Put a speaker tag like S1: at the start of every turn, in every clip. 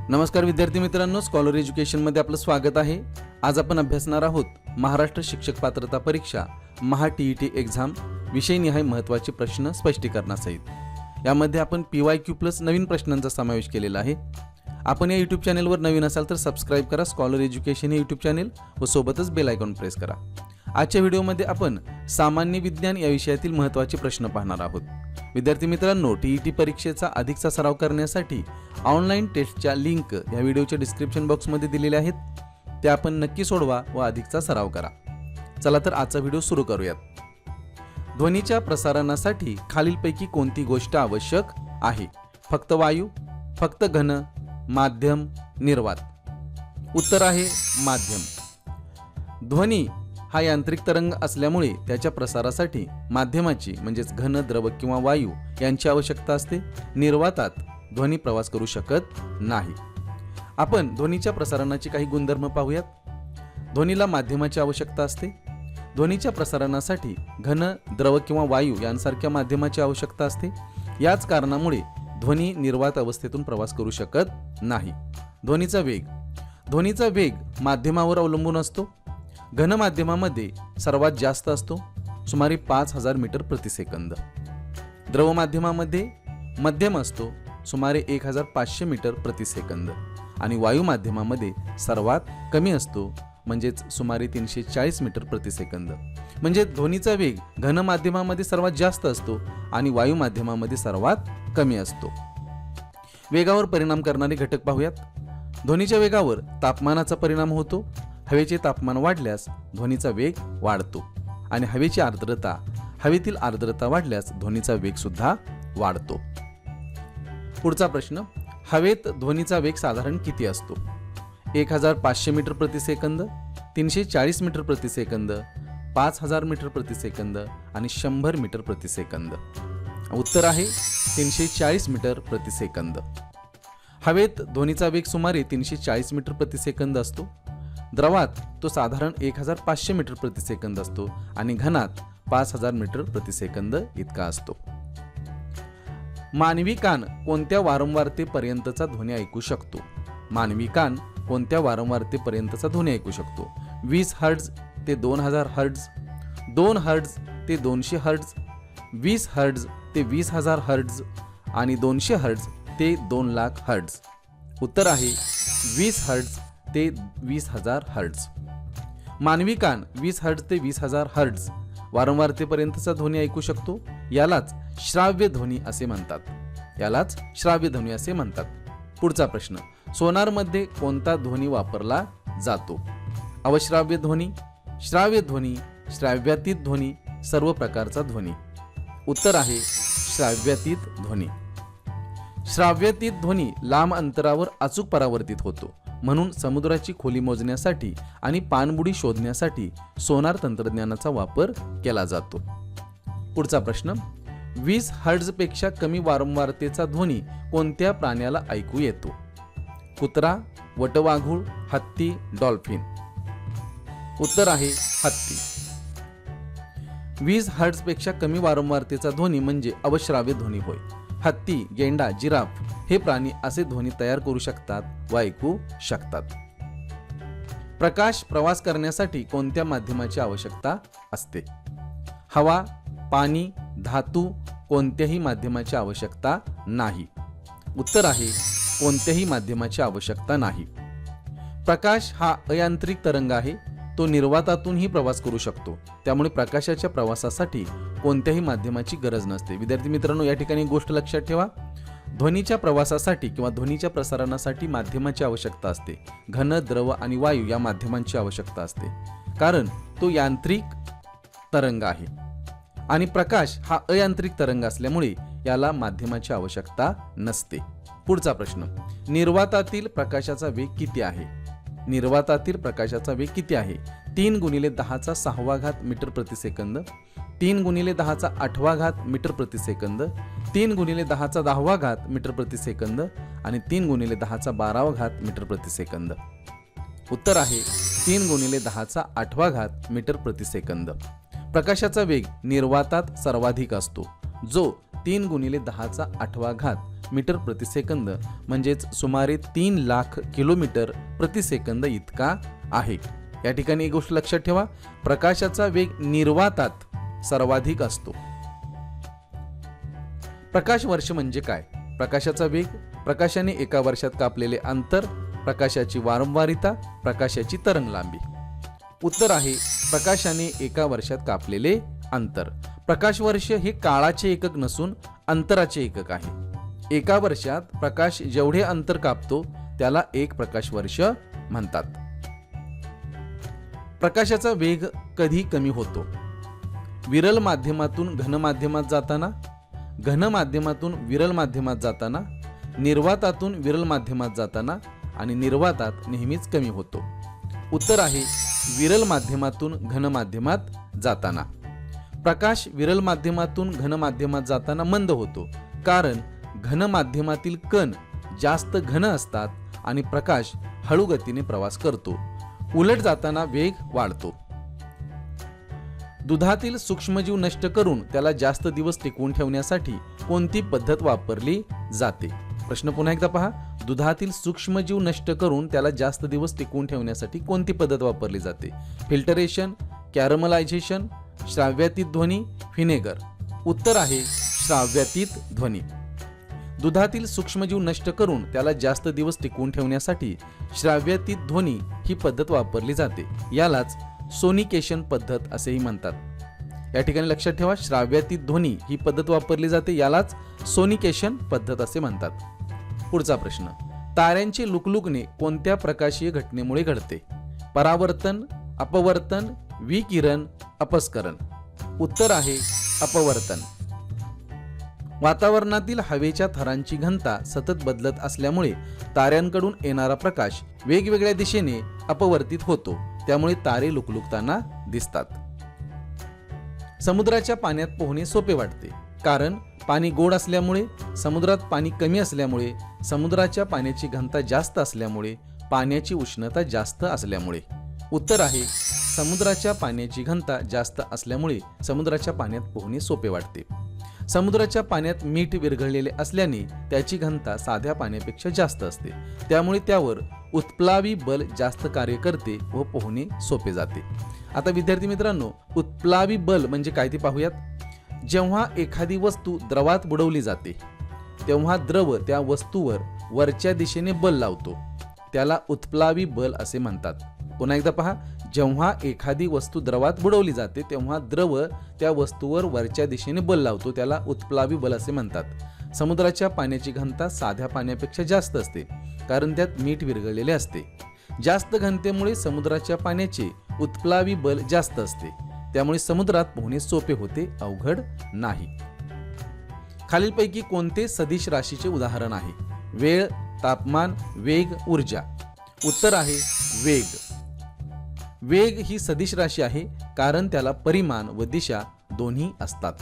S1: नमस्कार विद्यार्थी मित्रांनो, स्कॉलर एज्युकेशनमध्ये आपलं स्वागत आहे। आज आपण अभ्यासणार आहोत महाराष्ट्र शिक्षक पात्रता परीक्षा महा टीईटी एक्झाम विषयनिहाय महत्त्वाचे प्रश्न स्पष्टीकरणासहित। यामध्ये आपण PYQ प्लस नवीन प्रश्नांचा समावेश केलेला आहे। आपण या YouTube चॅनेलवर नवीन असाल तर सबस्क्राइब करा स्कॉलर एज्युकेशन हे YouTube चॅनेल व सोबतच बेल आयकॉन प्रेस करा। आजच्या व्हिडिओमध्ये आपण सामान्य विज्ञान या विषयातील महत्त्वाचे प्रश्न पाहणार आहोत। विद्यार्थी मित्रांनो, टीईटी परीक्षेचा अधिकचा सराव करण्यासाठी ऑनलाईन टेस्टच्या लिंक या व्हिडिओच्या डिस्क्रिप्शन बॉक्समध्ये दिलेल्या आहेत। त्या आपण नक्की सोडवा व अधिकचा सराव करा। चला तर आजचा व्हिडिओ सुरू करूयात। ध्वनीच्या प्रसारणासाठी खालीलपैकी कोणती गोष्ट आवश्यक आहे? फक्त वायू, फक्त घन, माध्यम, निर्वात? उत्तर आहे माध्यम। ध्वनी हा यांत्रिक तरंग असल्यामुळे त्याच्या प्रसारासाठी माध्यमाची म्हणजेच घन, द्रव किंवा वायू यांची आवश्यकता असते। निर्वातात ध्वनी प्रवास करू शकत नाही। आपण ध्वनीच्या प्रसारणाचे काही गुणधर्म पाहूयात। ध्वनीला माध्यमाची आवश्यकता असते। ध्वनीच्या प्रसारणासाठी घन, द्रव किंवा वायू यांसारख्या माध्यमाची आवश्यकता असते। याच कारणामुळे ध्वनी निर्वात अवस्थेतून प्रवास करू शकत नाही। ध्वनीचा वेग माध्यमावर अवलंबून असतो। घन माध्यमामध्ये सर्वात जास्त असतो, सुमारे 5000 मीटर प्रति सेकंद। द्रव माध्यमामध्ये मध्यम असतो, सुमारे 1500 मीटर प्रति सेकंद। आणि वायू माध्यमामध्ये सर्वात कमी असतो, म्हणजेच सुमारे 340 मीटर प्रति सेकंद। म्हणजे ध्वनीचा वेग घन माध्यमामध्ये सर्वात जास्त असतो आणि वायू माध्यमामध्ये सर्वात कमी असतो। वेगावर परिणाम करणारे घटक पाहूयात। ध्वनीच्या वेगावर तापमानाचा परिणाम होतो। हवेचे तापमान वाढल्यास ध्वनीचा वेग वाढतो आणि हवेतील आर्द्रता वाढल्यास ध्वनीचा वेग सुद्धा वाढतो। पुढचा प्रश्न, हवेत ध्वनीचा वेग साधारण किती असतो? 1500 मीटर प्रति सेकंद, 340 मीटर प्रति सेकंद, 5000 मीटर प्रति सेकंद आणि 100 मीटर प्रति सेकंद। उत्तर आहे 340 मीटर प्रति सेकंद। हवेत ध्वनीचा वेग सुमारे 340 मीटर प्रति सेकंद असतो। द्रवात तो साधारण 1500 मीटर प्रति सेकंद असतो आणि घनात 5000 मीटर प्रति सेकंद इतका असतो। मानवी कान कोणत्या वारंवारतेपर्यंतचा ध्वनी ऐकू शकतो? मानवी कान कोणत्या वारंवारतेपर्यंतचा ध्वनी ऐकू शकतो? 20 हर्ट्ज ते 2000 हर्ट्ज, 2 हर्ट्ज ते 200 हर्ट्ज, 20 हर्ट्ज ते 20000 हर्ट्ज आणि 200 हर्ट्ज ते 2 लाख हर्ट्ज। उत्तर आहे 20 हर्ट्ज ते 20000 हर्ट्ज। मानवी कान 20 हर्ट्ज ते 20000 हर्ट्ज वारंवारतेपर्यंतचा ध्वनी ऐकू शकतो। यालाच श्राव्य ध्वनी असे म्हणतात। पुढचा प्रश्न, सोनारमध्ये कोणता ध्वनी वापरला जातो? अवश्राव्य ध्वनी, श्राव्य ध्वनी, श्राव्यातीत ध्वनी, सर्व प्रकारचा ध्वनी? उत्तर आहे श्राव्यातीत ध्वनी। श्राव्यातीत ध्वनी लांब अंतरावर अचूक परावर्तित होतो, म्हणून समुद्राची खोली मोजण्यासाठी आणि पाणबुडी शोधण्यासाठी सोनार तंत्रज्ञानाचा वापर केला जातो। पुढचा प्रश्न, 20 हर्ट्ज पेक्षा कमी वारंवारतेचा ध्वनी कोणत्या प्राण्याला ऐकू येतो? कुत्रा, वटवाघूळ, हत्ती, डॉल्फिन? उत्तर आहे हत्ती। 20 हर्ट्ज पेक्षा कमी वारंवारतेचा ध्वनी म्हणजे अवश्राव्य ध्वनी होय। हत्ती, गेंडा, जिराफ हे प्राणी असे ध्वनी तयार करू शकतात व ऐकू शकतात। प्रकाश प्रवास करण्यासाठी कोणत्या माध्यमाची आवश्यकता असते? हवा, पाणी, धातू, कोणत्याही माध्यमाची आवश्यकता नाही। उत्तर आहे कोणत्याही माध्यमाची आवश्यकता नाही। प्रकाश हा अयांत्रिक तरंग आहे, तो निर्वातातूनही प्रवास करू शकतो, त्यामुळे प्रकाशाच्या प्रवासासाठी कोणत्याही माध्यमाची गरज नसते। विद्यार्थी मित्रांनो, या ठिकाणी गोष्ट लक्षात ठेवा, ध्वनीच्या प्रवासासाठी किंवा ध्वनीच्या प्रसारणासाठी माध्यमाची आवश्यकता असते। घन, द्रव आणि वायू या माध्यमांची आवश्यकता असते, कारण तो यांत्रिक तरंग आहे आणि प्रकाश हा अयांत्रिक तरंग असल्यामुळे याला माध्यमाची आवश्यकता नसते। पुढचा प्रश्न, निर्वातातील प्रकाशाचा वेग किती आहे? निर्वातातील प्रकाशाचा वेग किती आहे? 3 × 10⁶ मीटर प्रति सेकंद, 3 × 10⁸ मीटर प्रति सेकंद, 3 × 10⁻ मीटर प्रति सेकंद आणि 3 × 10⁻12 मीटर प्रति सेकंद। उत्तर आहे 3 × 10⁸ मीटर प्रति सेकंद। प्रकाशाचा वेग निर्वातात सर्वाधिक असतो, जो 3 × 10⁸ मीटर प्रति सेकंद म्हणजेच सुमारे 3 लाख किलोमीटर प्रति सेकंद इतका आहे. या ठिकाणी एक गोष्ट लक्षात ठेवा, प्रकाशाचा वेग निर्वातात सर्वाधिक असतो. प्रकाश वर्ष म्हणजे काय? प्रकाशाचा वेग, प्रकाशाने एका वर्षात कापलेले अंतर, प्रकाशाची वारंवारिता, प्रकाशाची तरंग लांबी. उत्तर आहे प्रकाशाने एका वर्षात कापलेले अंतर. प्रकाश वर्ष हे काळाचे एकक नसून अंतराचे एकक आहे. एका वर्षात प्रकाश जेवढे अंतर कापतो त्याला एक प्रकाश वर्ष म्हणतात. प्रकाशाचा वेग कधी कमी होतो? विरल माध्यमातून घन माध्यमात जाताना, घन माध्यमातून विरल माध्यमात जाताना, निर्वातातून विरल माध्यमात जाताना आणि निर्वातात नेहमीच कमी होतो. उत्तर आहे विरल माध्यमातून घन माध्यमात जाताना. प्रकाश विरल माध्यमातून घन माध्यमात जाताना मंद होतो, कारण घन माध्यमातील कण जास्त घन असतात आणि प्रकाश हळू गतीने प्रवास करतो. उलट जाताना वेग वाढतो. दुधातील सूक्ष्मजीव नष्ट करून त्याला जास्त दिवस टिकवून ठेवण्यासाठी कोणती पद्धत वापरली जाते? प्रश्न पुन्हा एकदा पहा. दुधातील सूक्ष्मजीव नष्ट करून त्याला जास्त दिवस टिकवून ठेवण्यासाठी कोणती पद्धत वापरली जाते? फिल्टरेशन, कॅरमलायझेशन, श्राव्यातीत ध्वनी, व्हिनेगर. उत्तर आहे श्राव्यातीत ध्वनी. दुधातील सूक्ष्मजीव नष्ट करून त्याला जास्त दिवस टिकवून ठेवण्यासाठी श्राव्यातीत ध्वनी ही पद्धत वापरली जाते. यालाच सोनिकेशन पद्धत असेही म्हणतात. या ठिकाणी लक्षात ठेवा, श्राव्यातीत ध्वनी ही पद्धत वापरली जाते, यालाच सोनिकेशन पद्धत असे म्हणतात. पुढचा प्रश्न, ताऱ्यांचे लुकलुकणे कोणत्या प्रकाशीय घटनेमुळे घडते? परावर्तन, अपवर्तन, विकिरण, अपस्करण. उत्तर आहे अपवर्तन. वातावरणातील हवेच्या थरांची घनता सतत बदलत असल्यामुळे ताऱ्यांकडून येणारा प्रकाश वेगवेगळ्या दिशेने अपवर्तित होतो, त्यामुळे तारे लुकलुकताना दिसतात. समुद्राच्या पाण्यात पोहणे सोपे वाटते, कारण पाणी गोड असल्यामुळे, समुद्रात पाणी कमी असल्यामुळे, समुद्राच्या पाण्याची घनता जास्त असल्यामुळे, पाण्याची उष्णता जास्त असल्यामुळे. उत्तर आहे समुद्राच्या पाण्याची घनता जास्त असल्यामुळे समुद्राच्या पाण्यात पोहणे सोपे वाटते. समुद्राच्या पाण्यात मीठ विरघळलेले असल्याने त्याची घनता साध्या पाण्यापेक्षा जास्त असते, त्यामुळे त्यावर उत्प्लावी बल जास्त कार्य करते व पोहणे सोपे जाते. आता विद्यार्थी मित्रांनो, उत्प्लावी बल म्हणजे काय ते पाहूयात. जेव्हा एखादी वस्तू द्रवात बुडवली जाते तेव्हा द्रव त्या वस्तूवर वरच्या दिशेने बल लावतो, त्याला उत्प्लावी बल असे म्हणतात. पुन्हा एकदा पहा, जेव्हा एखादी वस्तू द्रवात बुडवली जाते तेव्हा द्रव त्या वस्तूवर वरच्या दिशेने बल लावतो, त्याला उत्प्लावी बल असे म्हणतात. समुद्राच्या पाण्याची घनता साध्या पाण्यापेक्षा जास्त असते, कारण त्यात मीठ विरघळलेले असते. जास्त घनतेमुळे समुद्राच्या पाण्याचे उत्प्लावी बल जास्त असते, त्यामुळे समुद्रात पोहणे सोपे होते, अवघड नाही. खालीलपैकी कोणते सदिश राशीचे उदाहरण आहे? वेळ, तापमान, वेग, ऊर्जा. उत्तर आहे वेग. वेग ही सदिश राशी आहे, कारण त्याला परिमाण व दिशा दोन्ही असतात.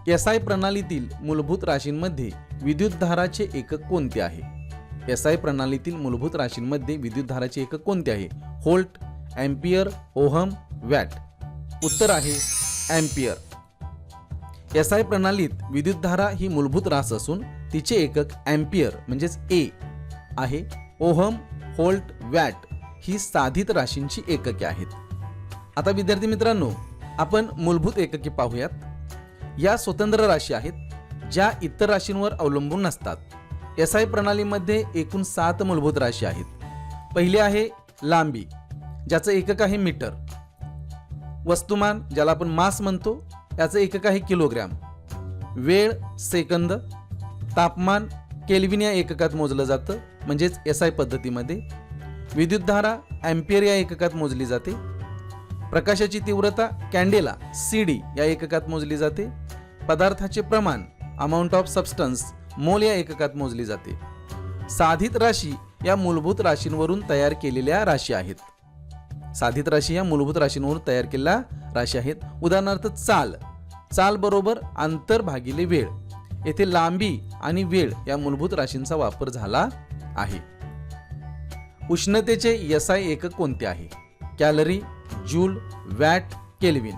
S1: एसआय प्रणालीतील मूलभूत राशींमध्ये विद्युतधाराचे एकक कोणते आहे? एसआय प्रणालीतील मूलभूत राशींमध्ये विद्युतधाराचे एकक कोणते आहे? Volt, ampere, ohm, watt. उत्तर आहे एम्पियर. एसआय प्रणालीत विद्युतधारा ही मूलभूत रास असून तिचे एकक एम्पियर म्हणजेच ए आहे. ओहम, व्होल्ट, वॅट ही साधित राशींची एकके आहेत. आता विद्यार्थी मित्रांनो, आपण मूलभूत एकके पाहूयात. या स्वतंत्र राशी आहेत ज्या इतर राशींवर अवलंबून नसतात. एसआय प्रणालीमध्ये एकूण 7 मूलभूत राशी आहेत. पहिली आहे लांबी, ज्याचं एकक आहे मीटर. वस्तुमान, ज्याला आपण मास म्हणतो, याचं एकक आहे किलोग्रॅम. वेळ सेकंद. तापमान केल्विन या एककात मोजलं जातं, म्हणजेच एसआय पद्धतीमध्ये. विद्युतधारा एम्पियर या एककात मोजली जाते. प्रकाशाची तीव्रता कॅन्डेला सीडी या एककात मोजली जाते. पदार्थाचे प्रमाण अमाऊंट ऑफ सबस्टन्स मोल या एककात मोजली जाते. साधित राशी या मूलभूत राशींवरून तयार केलेल्या राशी आहेत. साधित राशी या मूलभूत राशींवरून तयार केलेल्या राशी आहेत. उदाहरणार्थ चाल बरोबर अंतर भागिले वेळ. येथे लांबी आणि वेळ या मूलभूत राशींचा वापर झाला आहे. उष्णतेचे एसआय एकक कोणते आहे? Calorie, joule, watt, kelvin.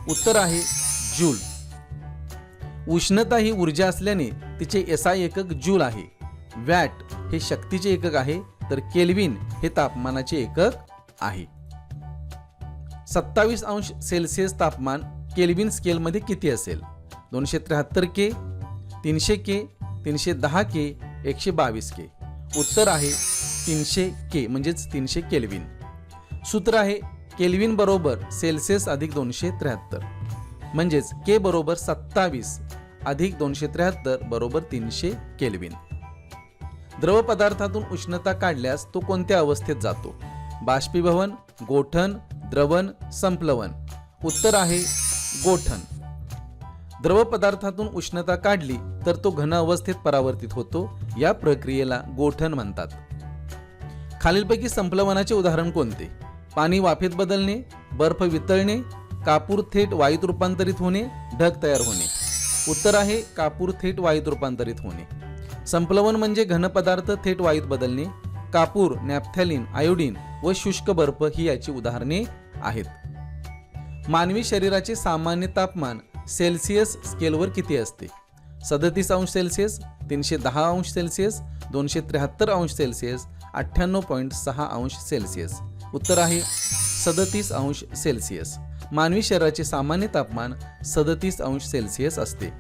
S1: उत्तर आहे जूल. उष्णता ही ऊर्जा असल्याने तिचे एसआय एकक जूल आहे. वॅट हे शक्तीचे एकक आहे, तर केल्विन हे तापमानाचे एकक आहे. 27 अंश सेल्सिअस तापमान केल्विन स्केलमध्ये किती असेल? 273 के, 300 के, 310 के, 122 के. उत्तर आहे 300 के म्हणजेच 300 केल्विन. सूत्र आहे केल्विन बरोबर सेल्सिअस अधिक 273 म्हणजेच के बरोबर 27 अधिक 273 बरोबर 300 केल्विन. द्रव पदार्थातून उष्णता काढल्यास तो कोणत्या अवस्थेत जातो? बाष्पीभवन, गोठण, द्रवण, संप्लवन. उत्तर आहे गोठण. द्रव पदार्थातून उष्णता काढली तर तो घन अवस्थेत परावर्तित होतो. या प्रक्रियेला गोठण म्हणतात. खालीलपैकी संप्लवनाचे उदाहरण कोणते? पाणी वाफेत बदलणे, बर्फ वितळणे, कापूर थेट वायूत रूपांतरित होणे, ढग तयार होणे. उत्तर आहे कापूर थेट वायूत रूपांतरित होणे. संप्लवन म्हणजे घन पदार्थ थेट वायूत बदलणे. कापूर, नॅफ्थॅलिन, आयोडीन व शुष्क बर्फ ही याची उदाहरणे आहेत. मानवी शरीराचे सामान्य तापमान सेल्सिअस स्केलवर किती असते? 37 अंश सेल्सिअस, 310 अंश सेल्सिअस, 273 अंश सेल्सिअस, 98.6 अंश सेल्सिअस. उत्तर आहे 37 अंश सेल्सिअस. मानवी शरीराचे सामान्य तापमान 37 अंश सेल्सिअस असते.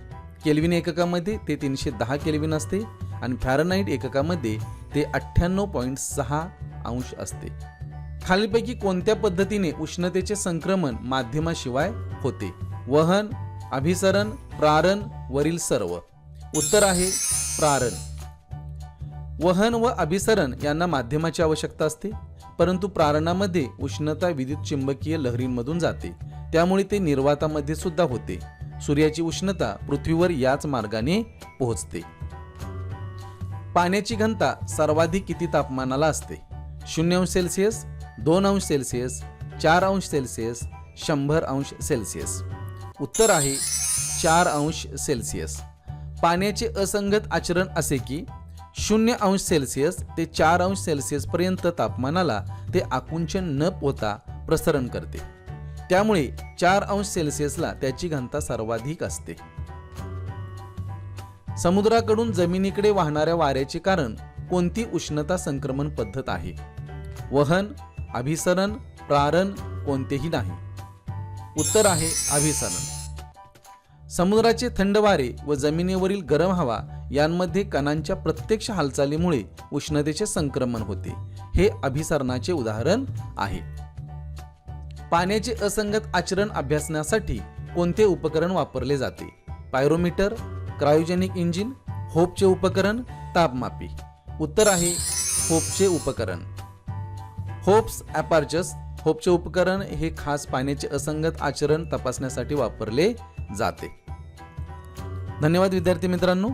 S1: केल्विन एककामध्ये ते 310 केल्विन असते आणि फॅरनहाइट एककामध्ये ते 98.6 अंश असते. खालीलपैकी कोणत्या पद्धतीने उष्णतेचे संक्रमण माध्यमाशिवाय होते? वहन, अभिसरण, प्रारण, वरील सर्व. उत्तर आहे प्रारण. वहन व अभिसरण यांना माध्यमाची आवश्यकता असते, परंतु प्रारणामध्ये उष्णता विद्युत चुंबकीय लहरींमधून जाते, त्यामुळे ते निर्वातामध्ये सुद्धा होते. सूर्याची उष्णता पृथ्वीवर याच मार्गाने पोहोचते. पाण्याची घनता सर्वाधिक किती तापमानाला असते? 0 अंश सेल्सिअस, 2 अंश सेल्सिअस, 4 अंश सेल्सिअस, 100 अंश सेल्सिअस. उत्तर आहे 4 अंश सेल्सिअस. पाण्याचे असंगत आचरण असे की 0 अंश सेल्सिअस ते 4 अंश सेल्सिअस पर्यंत तापमानाला ते आकुंचन न होता प्रसरण करते. त्यामुळे 4 अंश सेल्सिअसला त्याची घनता सर्वाधिक असते. समुद्राकडून जमिनीकडे वाहणाऱ्या वाऱ्याचे कारण कोणती उष्णता संक्रमण पद्धत आहे? वहन, अभिसरण, प्रारण, कोणतेही नाही. उत्तर आहे अभिसरण. समुद्राचे थंड वारे व जमिनीवरील गरम हवा यांमध्ये कणांच्या प्रत्यक्ष हालचालीमुळे उष्णतेचे संक्रमण होते. हे अभिसरणाचे उदाहरण आहे. पाण्याचे असंगत आचरण अभ्यासण्यासाठी कोणते उपकरण वापरले जाते? पायरोमीटर, क्रायोजेनिक इंजिन, होपचे उपकरण, तापमापी. उत्तर आहे होपचे उपकरण. होप्स ॲपार्चस होपचे उपकरण हे खास पाण्याचे असंगत आचरण तपासण्यासाठी वापरले जाते. धन्यवाद विद्यार्थी मित्रांनो.